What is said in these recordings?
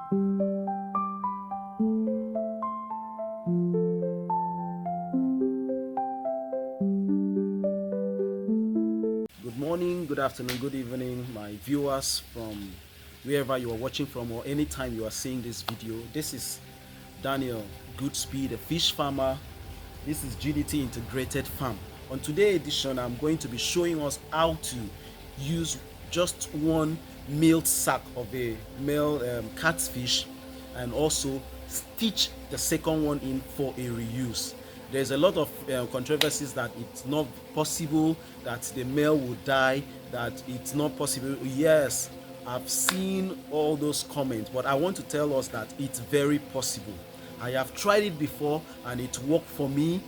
Good morning, good afternoon, good evening, my viewers from wherever you are watching from or anytime you are seeing this video. This is Daniel Goodspeed, a fish farmer. This is GDT Integrated Farm. On today's edition, I'm going to be showing us how to use just one Milt Sac of a male catfish and also stitch the second one in for a reuse. There's a lot of controversies that it's not possible, that the male will die, that it's not possible. Yes, I've seen all those comments, but I want to tell us that it's very possible. I have tried it before and it worked for me.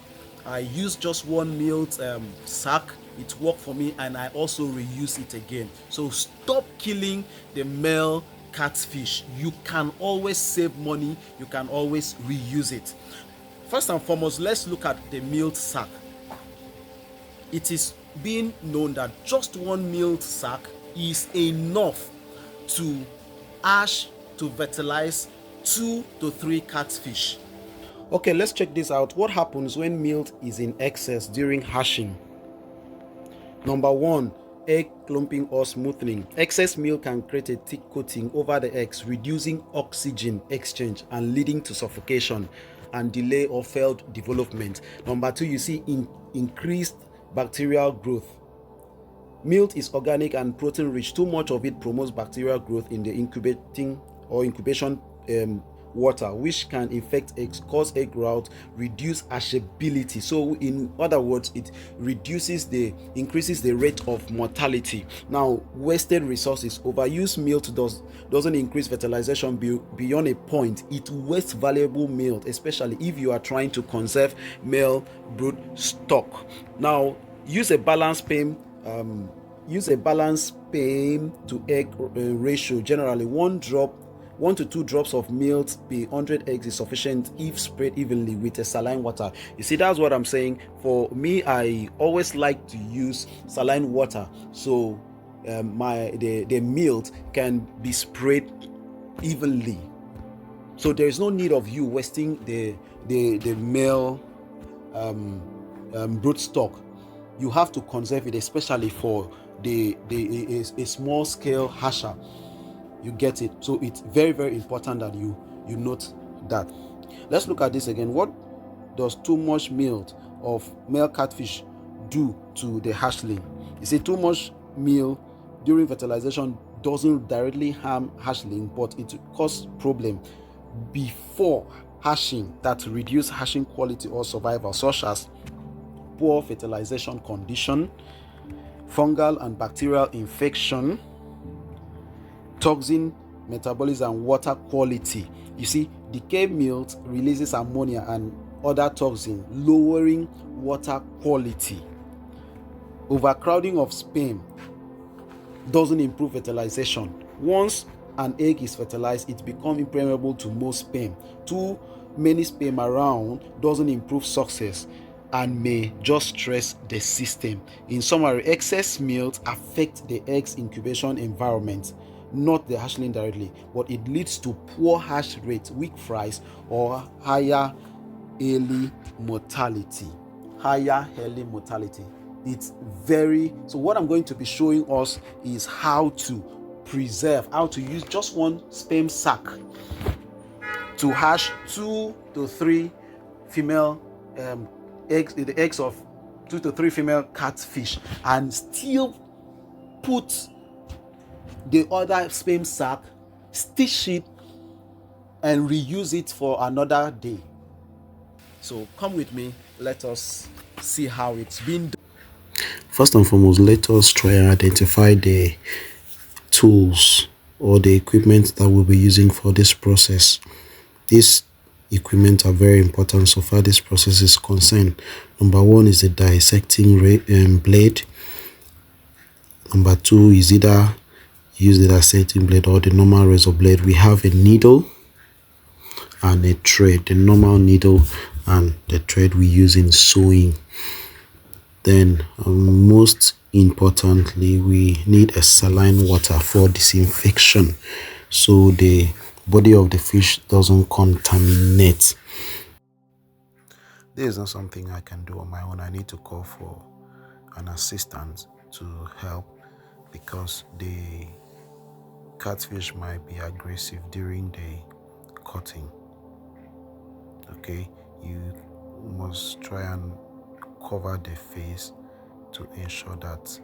I used just one Milt sac, it worked for me, and I also reuse it again. So stop killing the male catfish. You can always save money, you can always reuse it. First and foremost, let's look at the Milt sac. It is being known that just one Milt sac is enough to fertilize 2 to 3 catfish. Okay, let's check this out. What happens when milt is in excess during hatching? Number 1, egg clumping or smoothing. Excess milk can create a thick coating over the eggs, reducing oxygen exchange and leading to suffocation and delay or failed development. Number 2, you see increased bacterial growth. Milt is organic and protein rich. Too much of it promotes bacterial growth in the incubation water, which can infect eggs, cause egg rot, reduce hatchability. So in other words, it increases the rate of mortality. Now, wasted resources. Overused milt doesn't increase fertilization beyond a point. It wastes valuable milt, especially if you are trying to conserve male brood stock. Now, use a balanced sperm to egg ratio. Generally, 1 to 2 drops of milt per 100 eggs is sufficient if spread evenly with a saline water. You see, that's what I'm saying. For me, I always like to use saline water, so the milt can be sprayed evenly. So there is no need of you wasting the male broodstock. You have to conserve it, especially for a small scale hatcher. You get it? So it's very, very important that you note that. Let's look at this again. What does too much milt of male catfish do to the hatchling? You see, too much milt during fertilization doesn't directly harm hatchling, but it causes problem before hatching that reduce hatching quality or survival, such as poor fertilization condition, fungal and bacterial infection, toxin metabolism, and water quality. You see, decayed milt releases ammonia and other toxins, lowering water quality. Overcrowding of sperm doesn't improve fertilization. Once an egg is fertilized, it becomes impermeable to most sperm. Too many sperm around doesn't improve success and may just stress the system. In summary, excess milt affects the egg's incubation environment, not the hatchling directly, but it leads to poor hatch rate, weak fries, or higher early mortality. It's very, so what I'm going to be showing us is how to use just one sperm sac to hatch 2 to 3 female eggs, the eggs of 2 to 3 female catfish, and still put the other sperm sac, stitch it, and reuse it for another day. So come with me, let us see how it's been done. First and foremost, let us try and identify the tools or the equipment that we'll be using for this process. These equipment are very important so far this process is concerned. Number 1 is a dissecting blade. Number 2 is either use the dissecting blade or the normal razor blade. We have a needle and a thread. The normal needle and the thread we use in sewing. Then most importantly, we need a saline water for disinfection, so the body of the fish doesn't contaminate. This is not something I can do on my own. I need to call for an assistant to help, because the catfish might be aggressive during the cutting. Okay, you must try and cover the face to ensure that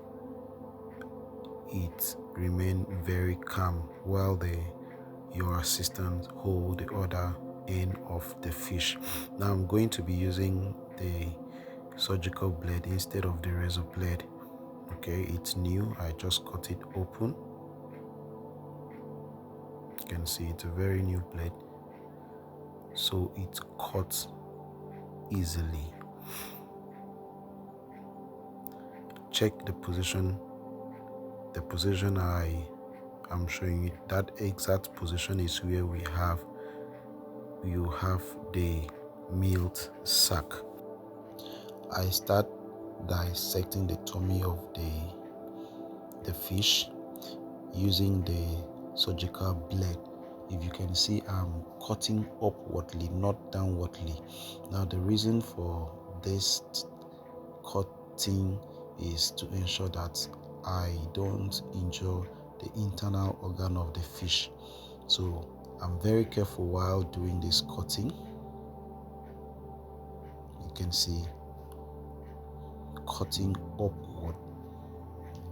it remain very calm while your assistant hold the other end of the fish. Now I'm going to be using the surgical blade instead of the razor blade. Okay, it's new. I just cut it open. You can see it's a very new blade, so it cuts easily. Check the position. The position I am showing you, that exact position is where you have the Milt Sac. I start dissecting the tummy of the fish using the surgical blade. If you can see, I'm cutting upwardly, not downwardly. Now the reason for this cutting is to ensure that I don't injure the internal organ of the fish. So I'm very careful while doing this cutting. You can see cutting upward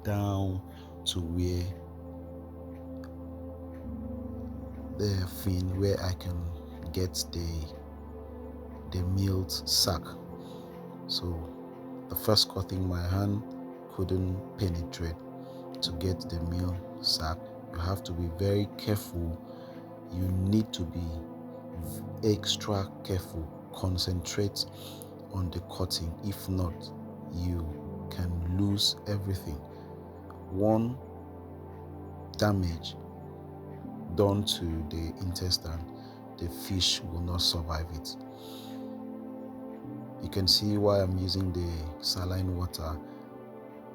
down to where the fin, where I can get the Milt Sac. So the first cutting, my hand couldn't penetrate to get the Milt Sac. You have to be very careful. You need to be extra careful. Concentrate on the cutting. If not, you can lose everything. One damage done to the intestine, the fish will not survive it. You can see why I'm using the saline water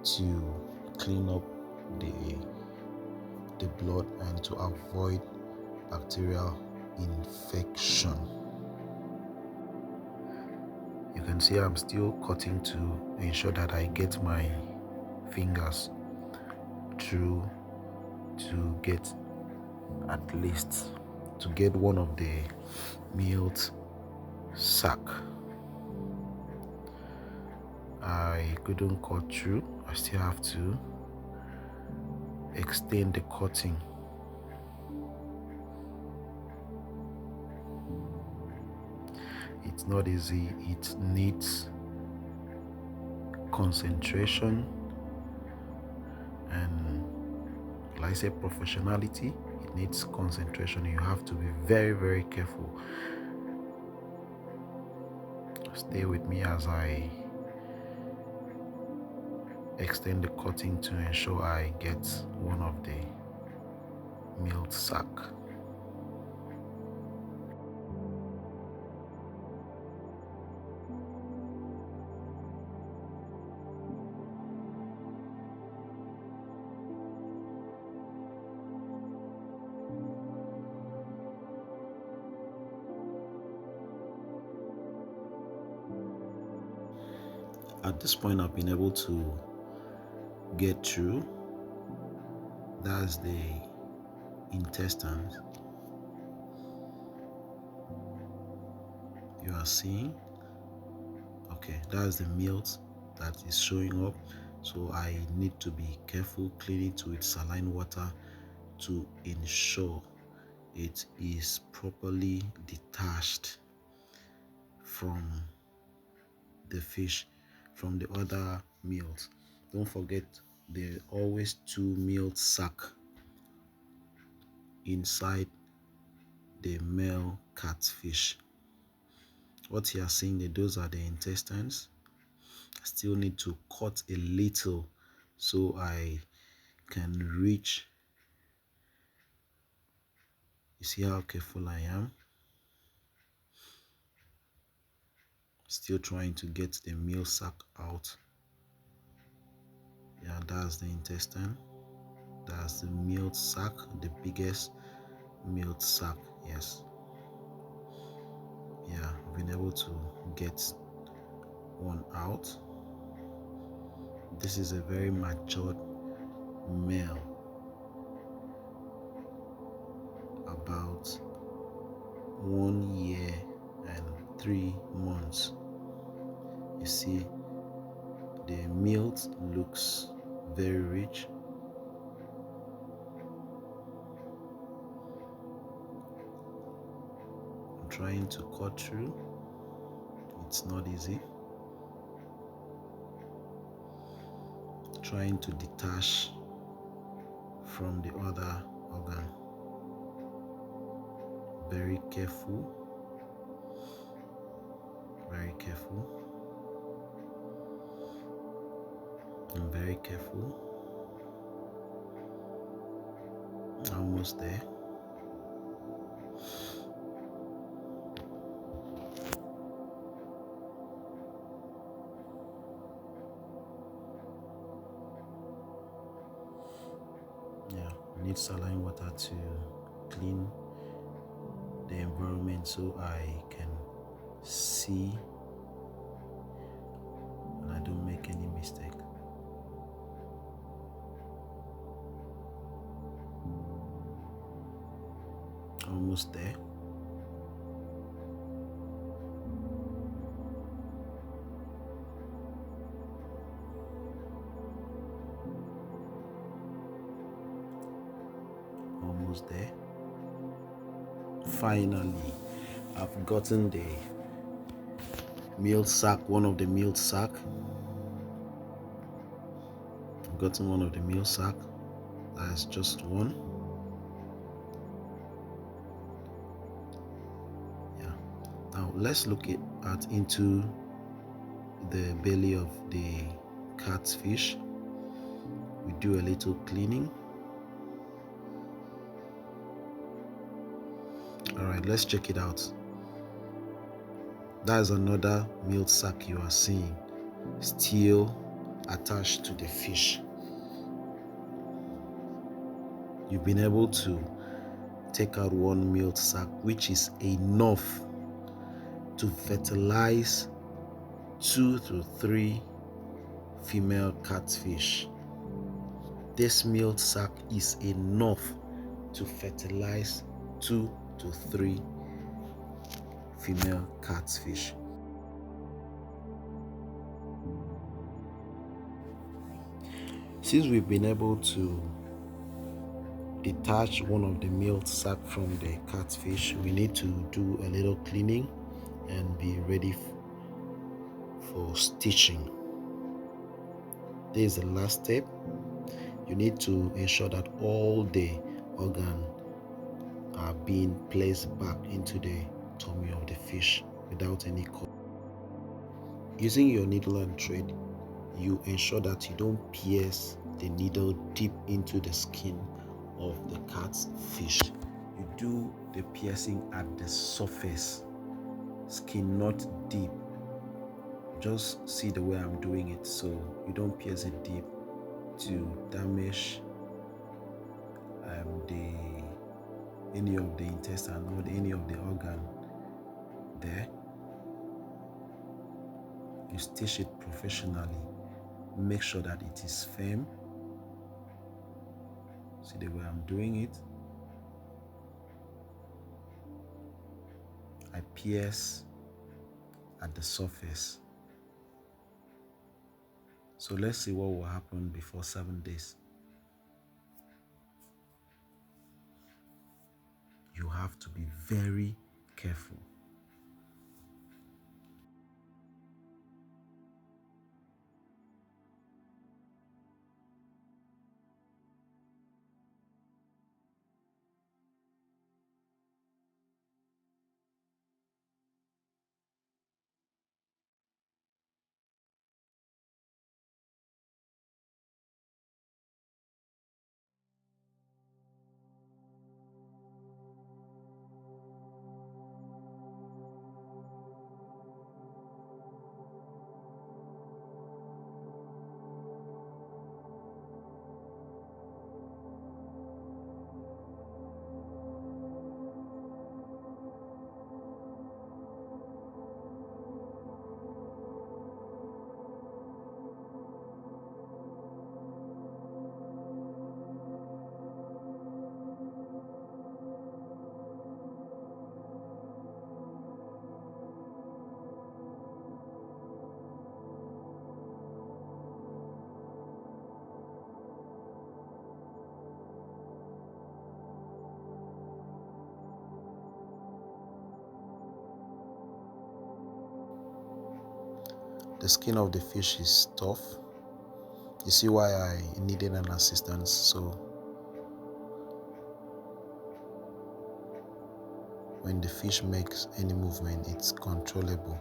to clean up the blood and to avoid bacterial infection. You can see I'm still cutting to ensure that I get my fingers through to get one of the Milt Sac. I couldn't cut through. I still have to extend the cutting. It's not easy. It needs concentration and, like I say, professionality. It needs concentration. You have to be very, very careful. Stay with me as I extend the cutting to ensure I get one of the Milt Sac. At this point, I've been able to get through. That's the intestines you are seeing. Okay, that's the Milt that is showing up. So I need to be careful, clean it with saline water to ensure it is properly detached from the fish, from the other Milt. Don't forget, there are always two Milt sac inside the male catfish. What you are seeing, those are the intestines. I still need to cut a little so I can reach. You see how careful I am? Still trying to get the Milt Sac out. Yeah, that's the intestine. That's the Milt Sac, the biggest Milt Sac. Yes, yeah, I've been able to get one out. This is a very matured male, about 1 year and 3 months. You see, the milt looks very rich. I'm trying to cut through. It's not easy. Trying to detach from the other organ. Very careful. Very careful. I'm very careful. Almost there. Yeah, I need saline water to clean the environment so I can see and I don't make any mistake. Almost there. Almost there. Finally, I've gotten the Milt Sac, one of the Milt Sac. I've gotten one of the Milt Sac. That's just one. Yeah. Now let's look at into the belly of the catfish. We do a little cleaning. All right, let's check it out. That's another Milt Sac you are seeing, still attached to the fish. You've been able to take out one Milt Sac, which is enough to fertilize 2 to 3 female catfish. This Milt Sac is enough to fertilize 2 to 3 female catfish. Since we've been able to detach one of the Milt Sac from the catfish, we need to do a little cleaning and be ready for stitching. This is the last step. You need to ensure that all the organs are being placed back into the tummy of the fish without any cut. Using your needle and thread, you ensure that you don't pierce the needle deep into the skin of the catfish. You do the piercing at the surface skin, not deep. Just see the way I'm doing it, so you don't pierce it deep to damage any of the intestine or any of the organ there. You stitch it professionally. Make sure that it is firm. See the way I'm doing it. I pierce at the surface. So let's see what will happen before 7 days. You have to be very careful. The skin of the fish is tough. You see why I needed an assistance. So when the fish makes any movement, it's controllable.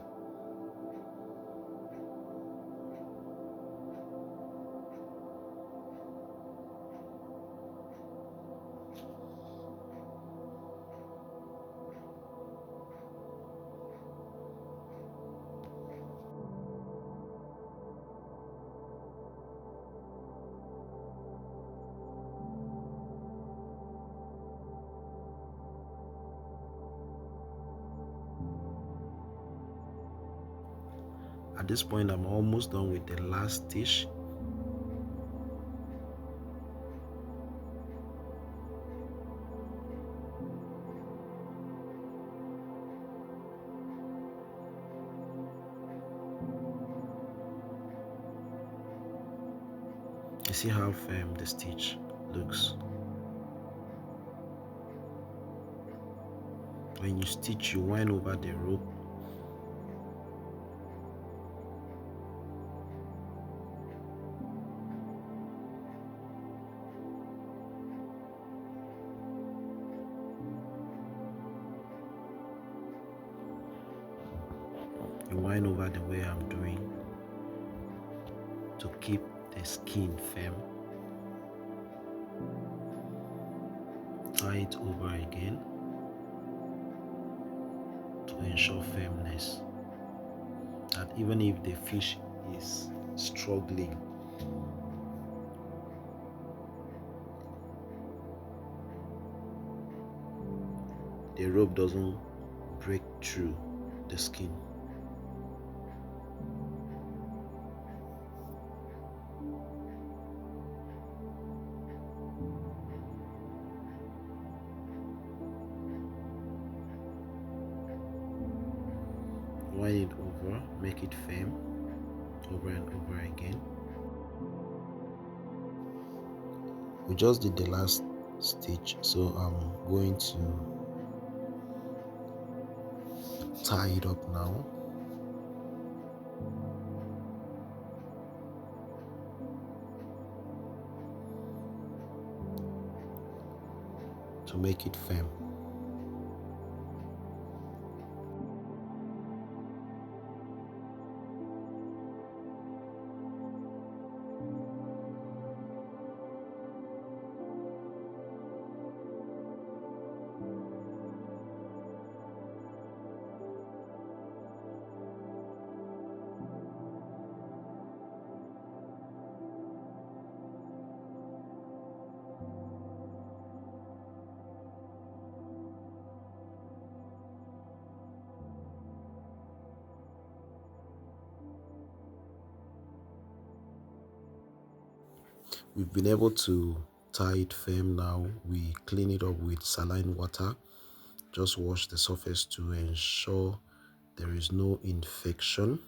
At this point, I'm almost done with the last dish. You see how firm the stitch looks. When you stitch, you wind over the rope. You wind over the way I'm doing to keep the skin firm. Tie it over again to ensure firmness, that even if the fish is struggling, the rope doesn't break through the skin. Wind it over, make it firm, over and over again. We just did the last stitch, so I'm going to tie it up now. To make it firm. We've been able to tie it firm now. We clean it up with saline water. Just wash the surface to ensure there is no infection.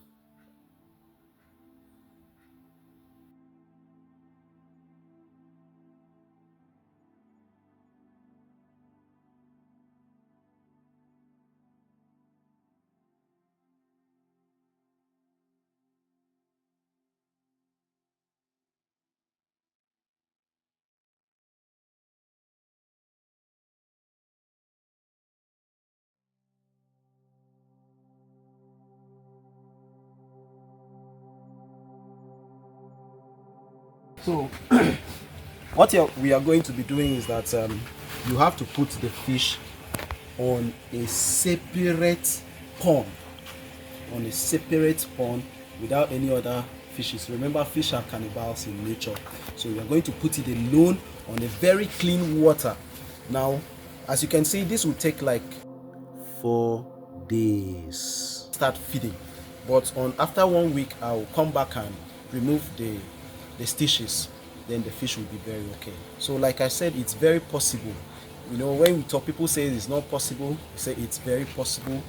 So what we are going to be doing is that you have to put the fish on a separate pond, without any other fishes. Remember, fish are cannibals in nature, so we are going to put it alone on a very clean water. Now, as you can see, this will take like 4 days start feeding, but after 1 week I will come back and remove the stitches. Then the fish will be very okay. So like I said, it's very possible. You know, when we talk, people say it's not possible, we say it's very possible.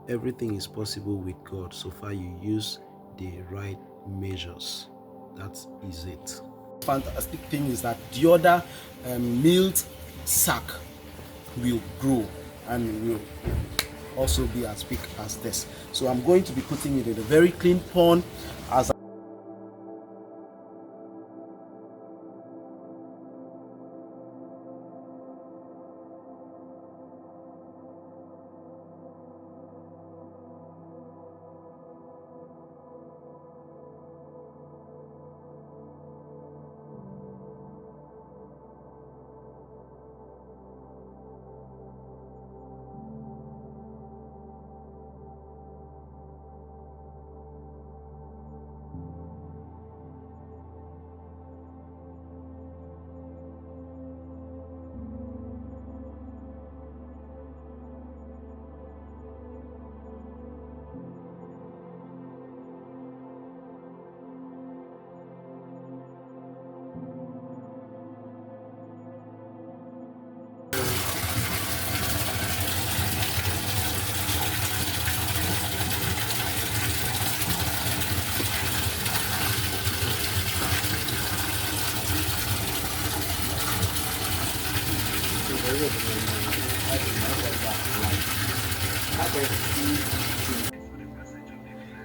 Everything is possible with God, so far you use the right measures. That is it. Fantastic thing is that the other Milt Sac will grow and will also be as big as this. So I'm going to be putting it in a very clean pond. As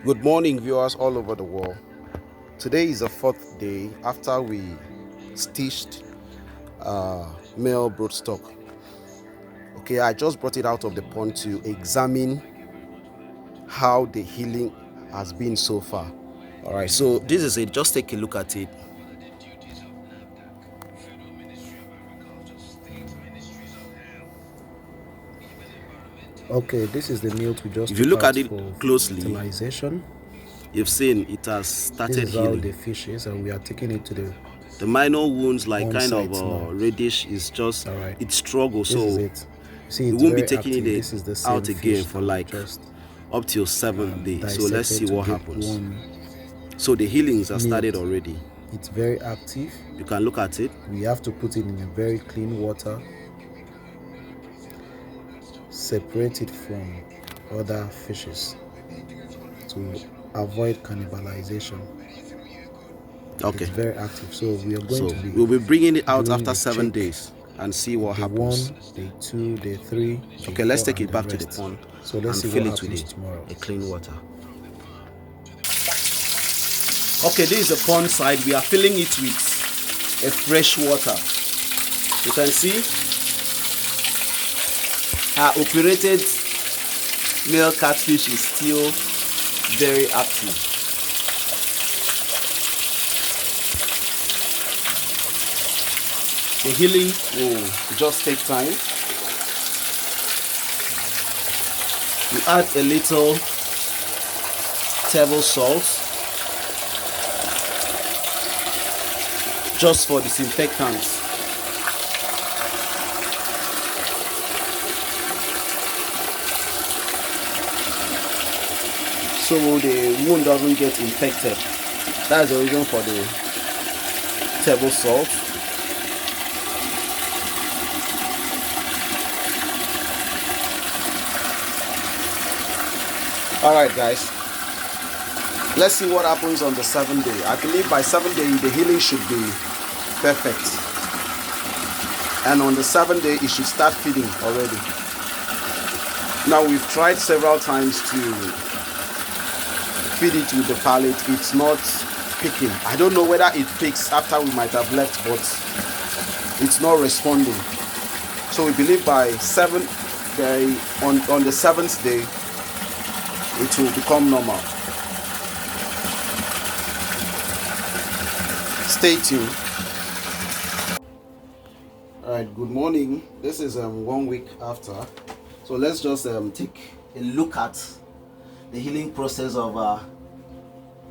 good morning, viewers all over the world. Today is the 4th day after we stitched male broodstock. Okay, I just brought it out of the pond to examine how the healing has been so far. All right, so this is it. Just take a look at it. Okay, this is the milt we just If you look at it for closely, fertilization. you've seen it has started This is healing. how the fish is, and we are taking it to the minor wounds, like kind of now. reddish, is just it struggles. This So is it. See, we it's won't be very taking active. it This is the same out again fish for that we like just up till 7th day. So let's see dissected what to get happens. one So the healings have milt. started already. It's very active. You can look at it. We have to put it in a very clean water, separate it from other fishes to avoid cannibalization. Okay, it's very active, so we are going to be we'll be bringing it out doing after a 7 check. days and see what Day happens. 1, day 2, day 3, day Okay, let's 4, take and it back to the the rest. pond So let's and see fill what it with happens tomorrow. a clean water. Okay, this is the pond side. We are filling it with a fresh water. You can see our operated male catfish is still very active. The healing will just take time. You add a little table salt just for disinfectants. So the wound doesn't get infected. That's the reason for the table salt. Alright guys, let's see what happens on the 7th day. I believe by 7th day the healing should be perfect, and on the 7th day it should start feeding already. Now we've tried several times to feed it with the pallet. It's not picking. I don't know whether it picks after we might have left, but it's not responding. So we believe by 7th day, on the 7th day, it will become normal. Stay tuned. Alright, good morning. This is 1 week after. So let's just take a look at the healing process of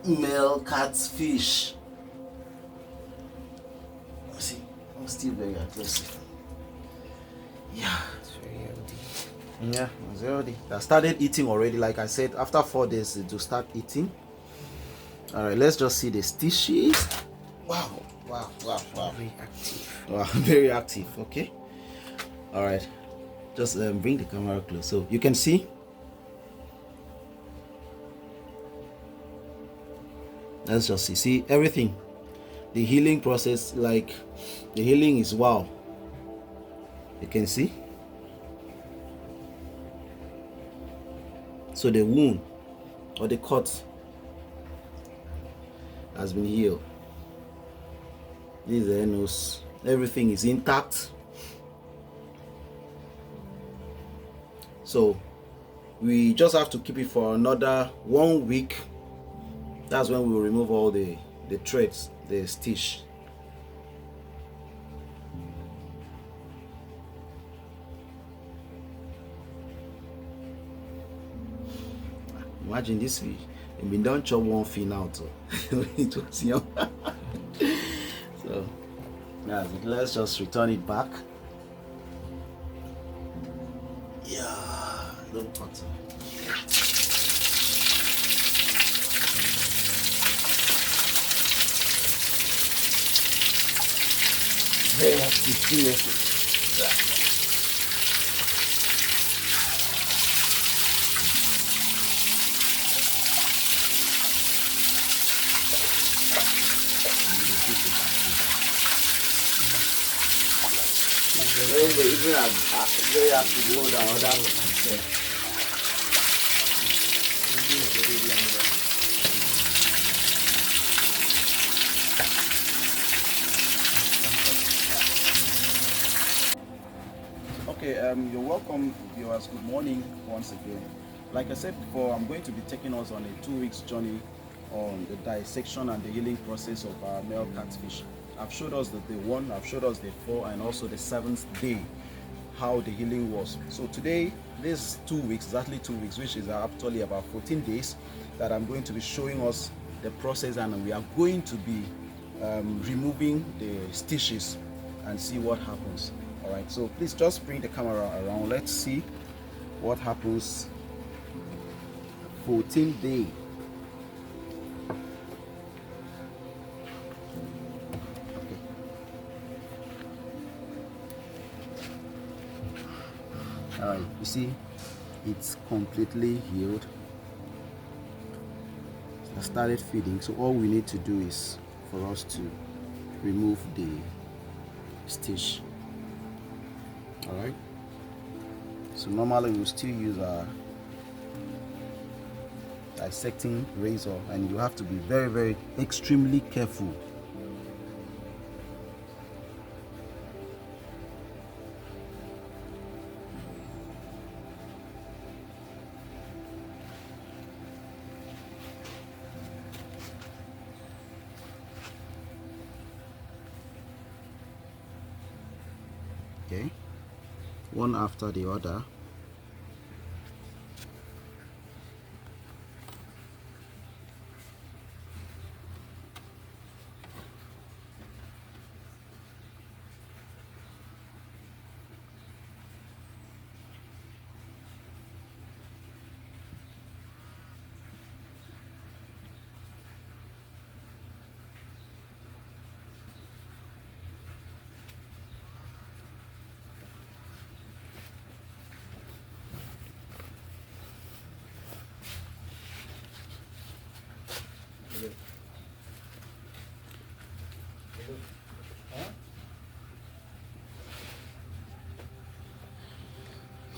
male catfish. See, I'm still very aggressive. Yeah, it's very healthy. Yeah, it's healthy. They started eating already. Like I said, after 4 days it will start eating. Alright, let's just see the stitches. Wow. Very active. Wow, very active. Okay. Alright, just bring the camera close so you can see. Let's just see everything. The healing process, like the healing is wow. You can see. So the wound or the cut has been healed. This is the nose. Everything is intact. So we just have to keep it for another 1 week. That's when we will remove all the threads, the stitch. Imagine this fish. We don't chop one fin out. It was young. So let's just return it back. Yeah, don't cut. Very active, seriously. They even have very active more than other ones. Okay, you're welcome, viewers. Good morning once again. Like I said before, I'm going to be taking us on a 2 weeks journey on the dissection and the healing process of our male catfish. I've showed us the day 1, I've showed us the 4, and also the 7th day how the healing was. So today, this 2 weeks, exactly 2 weeks, which is actually about 14 days, that I'm going to be showing us the process, and we are going to be removing the stitches and see what happens. All right, so please just bring the camera around. Let's see what happens 14th day. All right, you see it's completely healed. I started feeding, so all we need to do is for us to remove the stitch. All right, so normally we'll still use our dissecting razor, and you have to be very extremely careful. Okay, one after the other.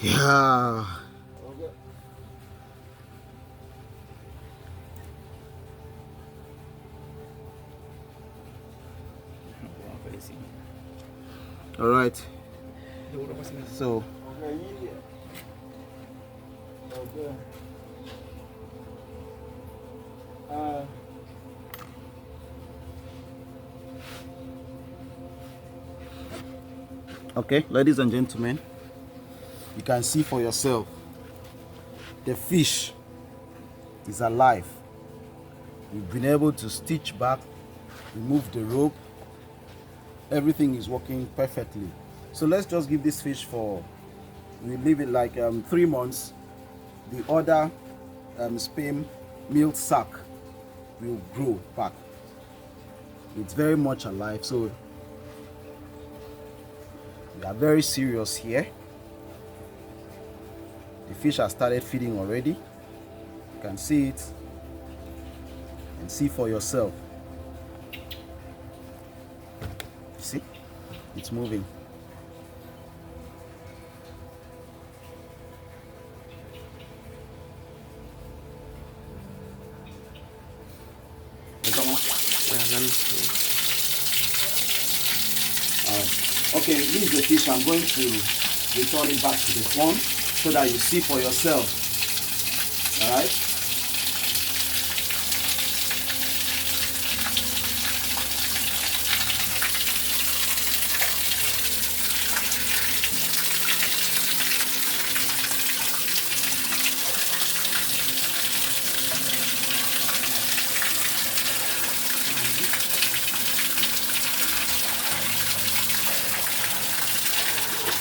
Yeah. All right. So. Okay, ladies and gentlemen, you can see for yourself, the fish is alive. We've been able to stitch back, remove the rope. Everything is working perfectly. So let's just give this fish we leave it like 3 months. The other sperm Milt Sac will grow back. It's very much alive, so we are very serious here. The fish has started feeding already. You can see it and see for yourself. See, it's moving. Okay, this is the fish. I'm going to return it back to the pond so that you see for yourself. All right.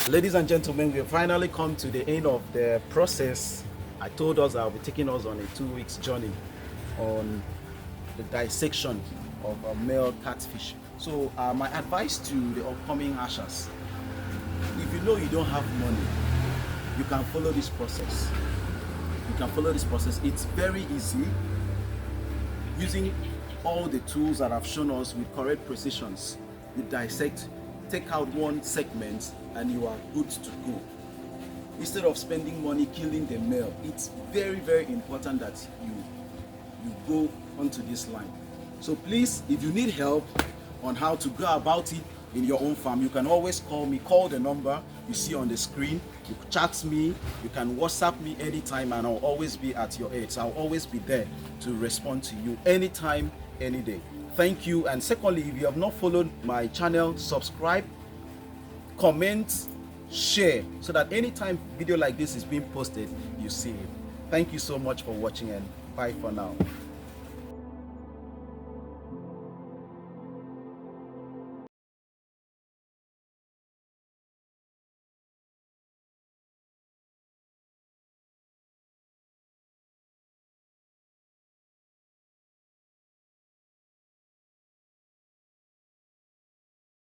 Ladies and gentlemen, we have finally come to the end of the process. I told us I'll be taking us on a 2 weeks journey on the dissection of a male catfish. So my advice to the upcoming hashers, if you know you don't have money, you can follow this process. You can follow this process. It's very easy, using all the tools that I've shown us with correct precisions. You dissect, take out one segment, and you are good to go. Instead of spending money killing the male, it's very, very important that you go onto this line. So please, if you need help on how to go about it in your own farm, you can always call me. Call the number you see on the screen. You can chat me, you can WhatsApp me anytime, and I'll always be at your aid. So I'll always be there to respond to you anytime, any day. Thank you. And secondly, if you have not followed my channel, subscribe, comment, share, so that anytime video like this is being posted, you see it. Thank you so much for watching, and bye for now.